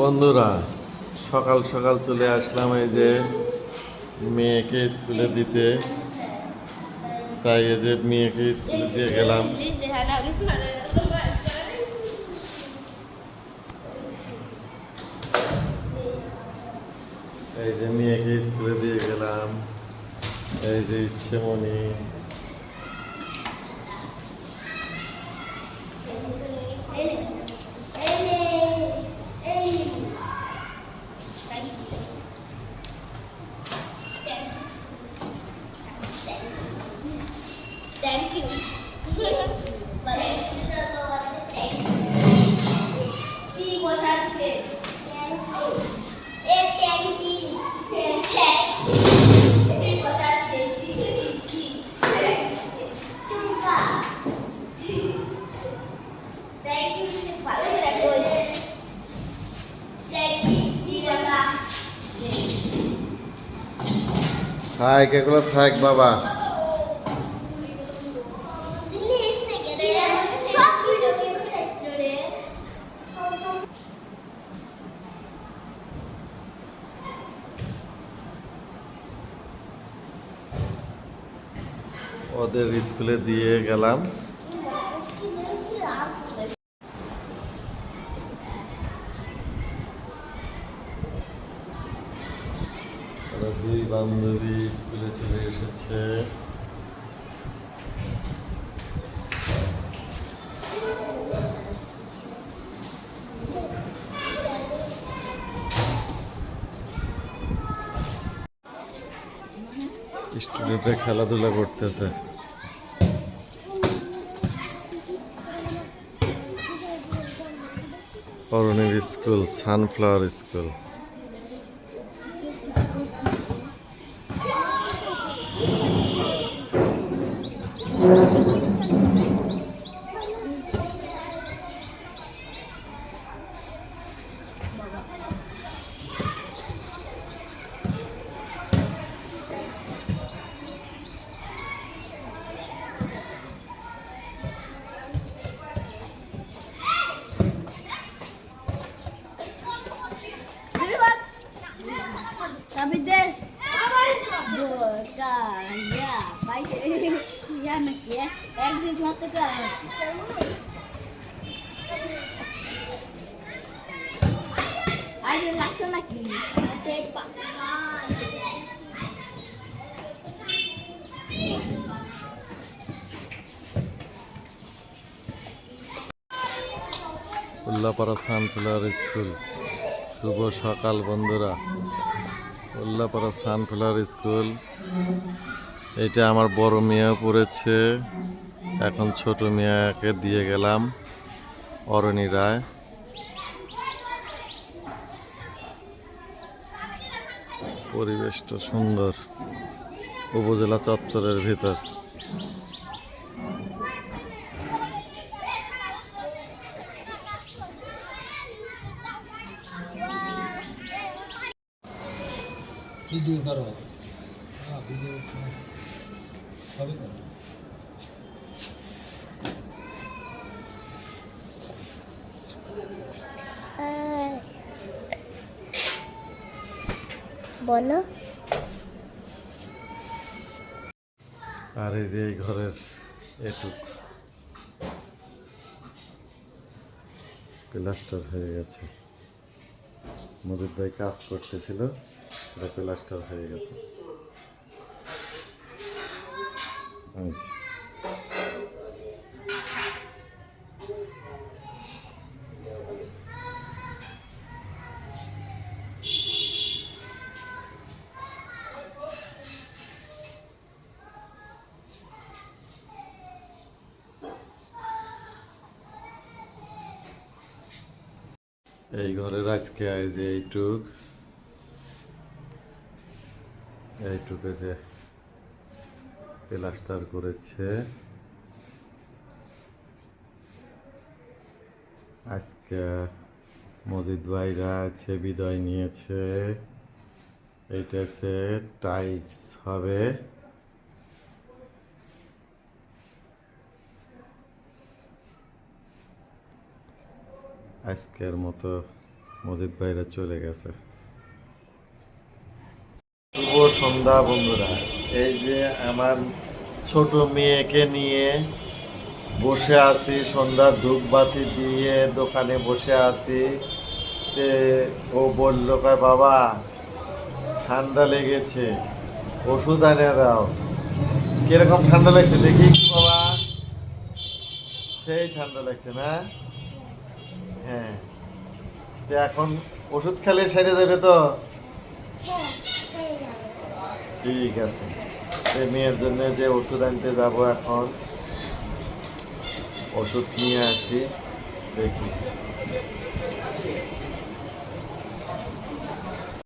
বন্ধুরা, সকাল সকাল চলে আসলাম এই যে মেয়েকে স্কুলে দিতে। তাই এই যে মেয়েকে স্কুলে দিয়ে গেলাম। এই যে মেয়েকে স্কুলে দিয়ে গেলাম। এই যে ইচ্ছেমণি। Thank you. থাক, এগুলো থাক বাবা। ওদের স্কুলে দিয়ে গেলাম। ওরা দুই বান্ধবী স্কুলে চলে এসেছে। স্টুডেন্টরা খেলাধুলা করতেছে। অরণির school, sunflower school. Ullapara sunflower school. শুভ সকাল বন্ধুরা। Ullapara sunflower school. এটা আমার বড় মেয়েও পড়েছে। এখন ছোট মেয়েকে দিয়ে গেলাম, অরণি রায়। পরিবেশটা সুন্দর, উপজেলা চত্বরের ভিতর। ভিডিও করো, ভিডিও সবই করো। বলো। আর এই যে এই ঘরের এটুক প্লাস্টার হয়ে গেছে। মজিদ ভাই কাজ করতেছিল, এটা প্লাস্টার হয়ে গেছে। এই ঘরের আজকে যে এইটুকে যে প্লাস্টার করেছে। আজকে মজিদ ভাইরা আছে বিদায় নিয়েছে। এইটা হচ্ছে টাইলস হবে। আজকের মতো মজিদ ভাইরা চলে গেছে। শুভ সন্ধ্যা বন্ধুরা, এই যে আমার ছোট মেয়েকে নিয়ে বসে আছি, সন্ধ্যার ধূপবাতি দিয়ে দোকানে বসে আছি। তে ও বলল, কয় বাবা ঠান্ডা লেগেছে, ওষুধ এনে দাও। কিরকম ঠান্ডা লাগছে দেখি একটু বাবা। সেই ঠান্ডা লাগছে না? হ্যাঁ, তো এখন ওষুধ খেলে সেরে যাবে তো? ঠিক আছে, এই মেয়ের জন্য যে ওষুধ আনতে যাব, এখন ওষুধ নিয়ে আসি, দেখি।